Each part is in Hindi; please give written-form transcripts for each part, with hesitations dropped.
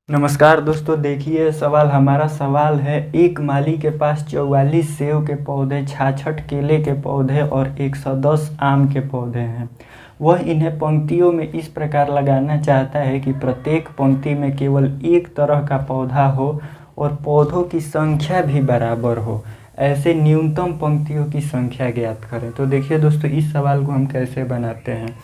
नमस्कार दोस्तों, देखिए हमारा सवाल है। एक माली के पास 44 सेब के पौधे, 66 केले के पौधे और 110 आम के पौधे हैं। वह इन्हें पंक्तियों में इस प्रकार लगाना चाहता है कि प्रत्येक पंक्ति में केवल एक तरह का पौधा हो और पौधों की संख्या भी बराबर हो। ऐसे न्यूनतम पंक्तियों की संख्या ज्ञात करें। तो देखिए दोस्तों, इस सवाल को हम कैसे बनाते हैं।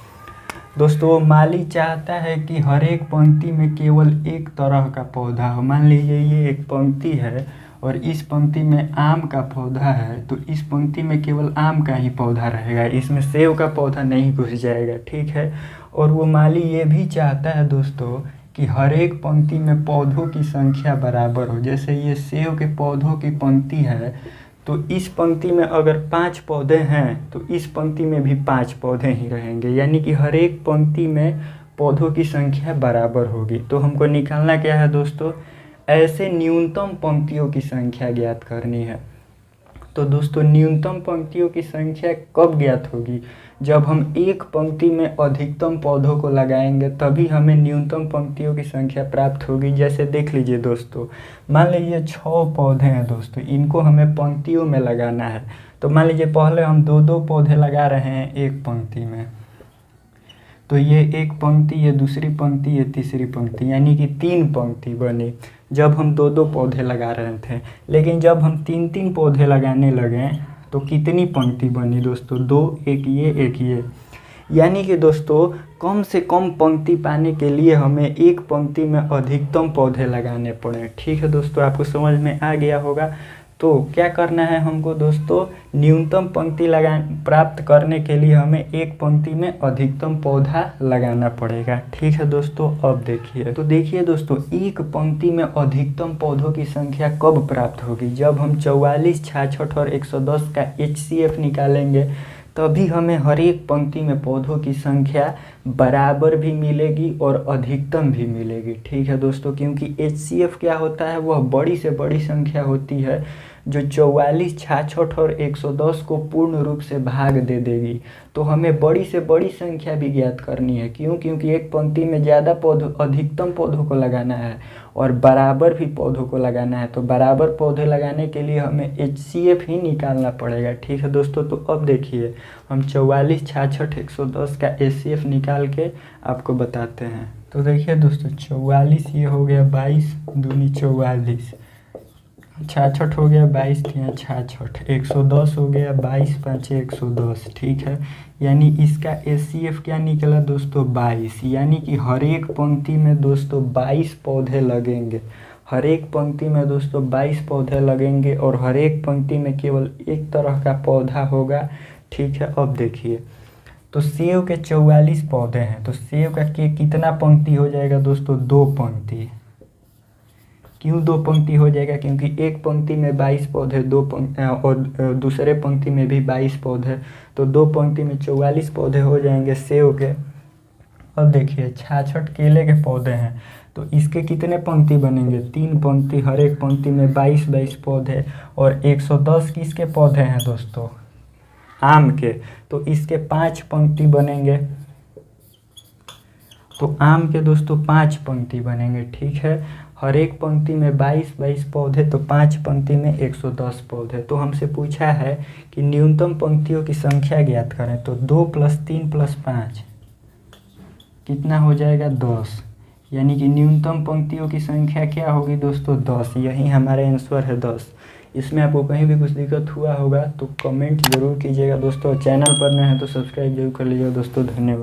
दोस्तों, माली चाहता है कि हर एक पंक्ति में केवल एक तरह का पौधा हो। मान लीजिए ये एक पंक्ति है और इस पंक्ति में आम का पौधा है, तो इस पंक्ति में केवल आम का ही पौधा रहेगा, इसमें सेब का पौधा नहीं घुस जाएगा। ठीक है। और वो माली ये भी चाहता है दोस्तों कि हर एक पंक्ति में पौधों की संख्या बराबर हो। जैसे ये सेब के पौधों की पंक्ति है, तो इस पंक्ति में अगर 5 पौधे हैं तो इस पंक्ति में भी 5 पौधे ही रहेंगे, यानी कि हर एक पंक्ति में पौधों की संख्या बराबर होगी। तो हमको निकालना क्या है दोस्तों, ऐसे न्यूनतम पंक्तियों की संख्या ज्ञात करनी है। तो दोस्तों, न्यूनतम पंक्तियों की संख्या कब ज्ञात होगी, जब हम एक पंक्ति में अधिकतम पौधों को लगाएंगे, तभी हमें न्यूनतम पंक्तियों की संख्या प्राप्त होगी। जैसे देख लीजिए दोस्तों, मान लीजिए 6 पौधे हैं दोस्तों, इनको हमें पंक्तियों में लगाना है। तो मान लीजिए पहले हम 2-2 पौधे लगा रहे हैं एक पंक्ति में, तो ये एक पंक्ति, ये दूसरी पंक्ति, ये तीसरी पंक्ति, यानी कि 3 पंक्ति बनी जब हम 2-2 पौधे लगा रहे थे। लेकिन जब हम 3-3 पौधे लगाने लगे तो कितनी पंक्ति बनी दोस्तों, 2, एक ये एक ये। यानी कि दोस्तों, कम से कम पंक्ति पाने के लिए हमें एक पंक्ति में अधिकतम पौधे लगाने पड़े। ठीक है दोस्तों, आपको समझ में आ गया होगा। तो क्या करना है हमको दोस्तों, न्यूनतम पंक्ति प्राप्त करने के लिए हमें एक पंक्ति में अधिकतम पौधा लगाना पड़ेगा। ठीक है दोस्तों, अब देखिए। तो देखिए दोस्तों, एक पंक्ति में अधिकतम पौधों की संख्या कब प्राप्त होगी, जब हम 44, 66 और 110 का HCF निकालेंगे, तभी हमें हर एक पंक्ति में पौधों की संख्या बराबर भी मिलेगी और अधिकतम भी मिलेगी। ठीक है दोस्तों, क्योंकि HCF क्या होता है, वह बड़ी से बड़ी संख्या होती है जो 44, 66 और 110 को पूर्ण रूप से भाग दे देगी। तो हमें बड़ी से बड़ी संख्या भी ज्ञात करनी है। क्यों? क्योंकि एक पंक्ति में ज़्यादा अधिकतम पौधों को लगाना है और बराबर भी पौधों को लगाना है। तो बराबर पौधे लगाने के लिए हमें HCF ही निकालना पड़ेगा। ठीक है दोस्तों, तो अब देखिए हम 44, 66, 110 का HCF निकाल के आपको बताते हैं। तो देखिए दोस्तों, 44 ये हो गया 22 दूनी 44, 66 हो गया 22 तिया 66, 110 हो गया 22 5 110। ठीक है, यानी इसका HCF क्या निकला दोस्तों, 22। यानी कि हर एक पंक्ति में दोस्तों 22 पौधे लगेंगे। हर एक पंक्ति में दोस्तों 22 पौधे लगेंगे और हर एक पंक्ति में केवल एक तरह का पौधा होगा। ठीक है, अब देखिए, तो सेब के 44 पौधे हैं, तो सेब का कितना पंक्ति हो जाएगा दोस्तों, 2 पंक्ति। क्यों 2 पंक्ति हो जाएगा, क्योंकि एक पंक्ति में 22 पौधे, और दूसरे पंक्ति में भी 22 पौधे, तो 2 पंक्ति में 44 पौधे हो जाएंगे सेब के। अब देखिए 66 केले के पौधे हैं, तो इसके कितने पंक्ति बनेंगे, 3 पंक्ति, हर एक पंक्ति में 22-22 पौधे। और 110 किसके पौधे हैं दोस्तों, आम के, तो इसके 5 पंक्ति बनेंगे। तो आम के दोस्तों 5 पंक्ति बनेंगे। ठीक है, हर एक पंक्ति में 22-22 पौधे, तो 5 पंक्ति में 110 पौधे। तो हमसे पूछा है कि न्यूनतम पंक्तियों की संख्या ज्ञात करें। तो 2 + 3 + 5 कितना हो जाएगा, 10। यानी कि न्यूनतम पंक्तियों की संख्या क्या होगी दोस्तों, 10। यही हमारा आंसर है 10। इसमें आपको कहीं भी कुछ दिक्कत हुआ होगा तो कमेंट जरूर कीजिएगा दोस्तों। चैनल पर नए हैं तो सब्सक्राइब जरूर कर लीजिएगा दोस्तों। धन्यवाद।